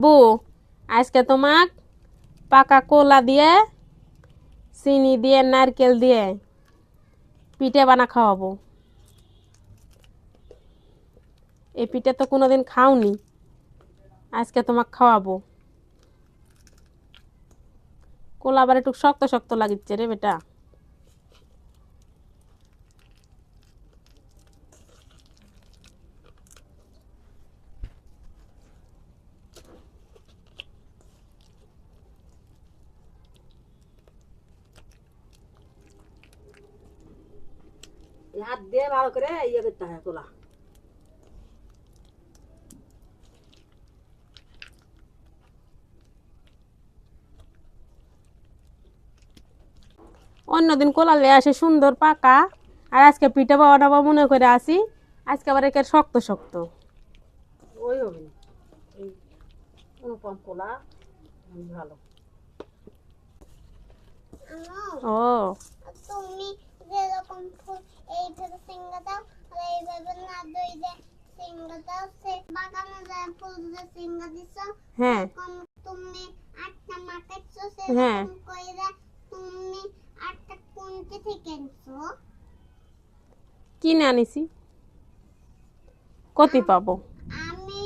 বু, আজকে তোমাক পাকা কলা দিয়ে চিনি দিয়ে নারকেল দিয়ে পিঠে বানা খাওয়াবো। এই পিঠে তো কোনোদিন খাওনি, আজকে তোমাক খাওয়াবো। কলা আবার একটু শক্ত শক্ত লাগিচ্ছে রে বেটা। হাত দিয়ে ভালো করে ইয়ে করতে হয় তোলা। অন্যদিন কলা লে আসে সুন্দর পাকা, আর আজকে পিঠে বানাবো মনে করে আসি, আজকে আবার একে শক্ত শক্ত। ওই হবে না, এই অনুপম কোলা ভালো। ও তুমি যেরকম ফুল এইভাবে সিঙ্গা দাও আর এইভাবে না দইলে সিঙ্গা দাও, সে বাগানে যায় ফুল দিয়ে সিঙ্গা দিছো। হ্যাঁ তুমি আটটা মাখাইছো, হ্যাঁ সেরকম কইরা তুমি আটটা কোনটি থেকে আনছো? কিনে আনিছি। কতি পাবো? আমি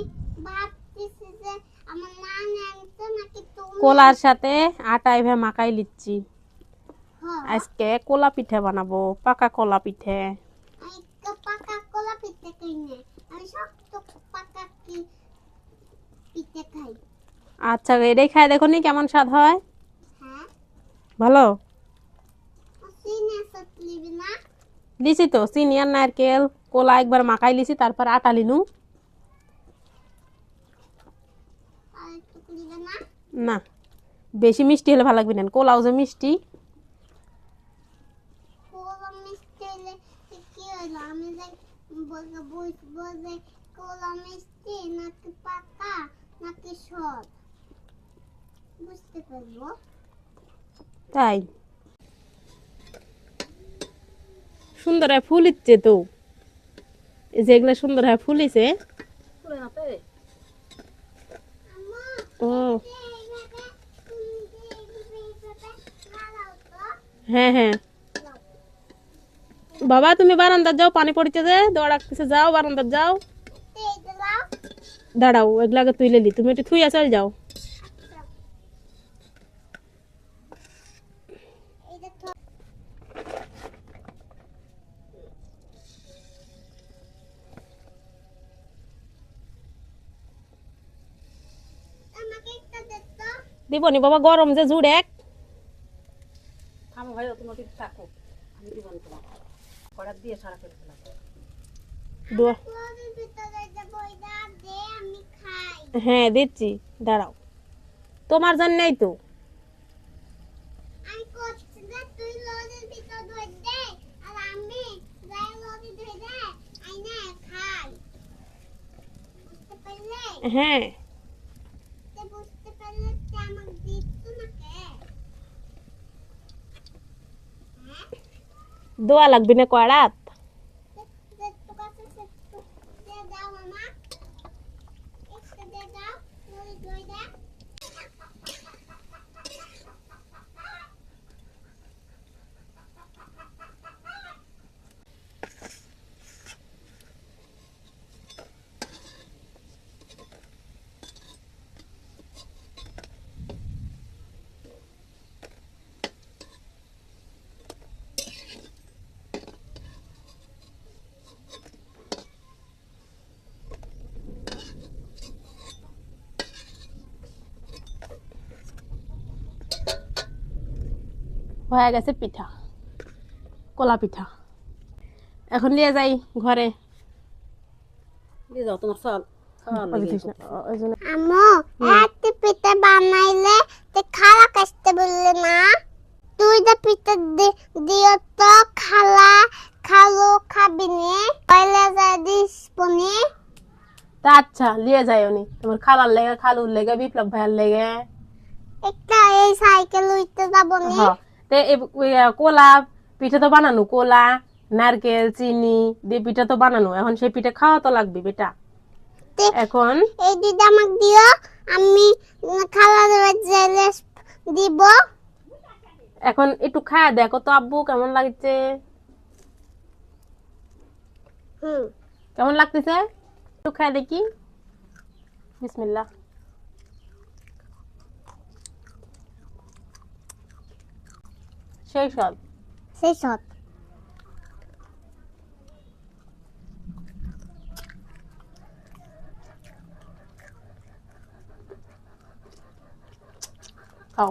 ভাবতেছি যে আমার নানি আনছে নাকি তুমি। কলার সাথে আটা এভাবে মাখাই লিচ্ছি। হ্যাঁ, আজকে কলা পিঠে বানাবো, পাকা কলা পিঠে। আমি তো পাকা কলা পিঠে খাই না, আমি শক্ত পাকা কি পিঠে খাই। আচ্ছা, এটাই খাই দেখো নি কেমন স্বাদ হয়। হ্যাঁ, ভালো চিনি সতলিবি না? দিছি তো চিনি আর নারকেল, কলা একবার মাখাই লিছি, তারপর আটা লিনু। আর একটু লিবে না? না, বেশি মিষ্টি হলে ভালো লাগবে না, কলাও যে মিষ্টি। কোলা মিষ্টি হলে কি হইলো? আমি যে বুঝবো যে কোলা মিষ্টি নাকি পাকা নাকি সর, বুঝতে পারবো। তাই সুন্দর হয় ফুলিচ্ছে তো, এই যেগুলো সুন্দর হয় ফুলিছে। ফুলে না তো আম্মা, ও এইভাবে তুমি যে এইভাবে লাগাও তো। হ্যাঁ হ্যাঁ বাবা, তুমি বারান্দার যাও, পানি পড়ছে যে দৌড়াচ্ছে, যাও বারান্দার যাও। এই দাও। দাঁড়াও, এগুলাকে তুই লি, তুমি একটু থুইয়া চল যাও। আচ্ছা, এই দেখো। আমাকে একটা দে তো। দিবনি বাবা, গরম যে জুড়েক। থামো ভাই, তোমার ঠিক থাকো, আমি দিব না তোমার কড়া দিয়ে সারা করে ফেলা। দোয়া- লজের ভিতরে যে বইটা দে, আমি খাই। হ্যাঁ দিচ্ছি, দাঁড়াও, তোমার জন্যই তো। আমি করছি যে তুই লজের ভিতর ধরে দে, আর আমি যাই লজে ধরে দে, আই না খাই। বুঝতে পারলে? হ্যাঁ তে বুঝতে পারলে তে আমাকে দিচ্ছ না কে? হ্যাঁ? দোয়া লাগবে না কড়াত। যে তোর কাছে সে তো দে দাও মামা। একটা দে দাও, লজে ধরে দে। হয়ে গেছে পিঠা, কলা পিঠা। এখন নিয়ে যাই ঘরে। দিয়ে যাও তোমার চাল খাওয়ার লেগে ওই জন্য আম্মু, একটা পিঠা বানাইলে তে খালা কাটতে বললে না? তুই তো পিঠা দিও তো খালা খালো খাবি নে, পয়লা যা দিস পনি। তা আচ্ছা, নিয়ে যাই উনি, তোমার খালার লেগে, খালুর লেগে, বিপ্লব ভাইয়ার লেগে। একটা এই সাইকেল উঠতে যাবো নি। হ্যাঁ, তে ওই কলা পিঠা তো বানানো, কলা নারকেল চিনি দিয়ে পিঠা তো বানানো, এখন সেই পিঠা খাওয়া তো লাগবে বেটা। তে এখন এই দিদা আমাকে দিও, আমি খালার জেলে দিব। এখন একটু খায়া দেখো তো আব্বু কেমন লাগছে। কেমন লাগতেছে একটু খায়া দেখি। বিসমিল্লাহ। সেই সব সেই সব খাও।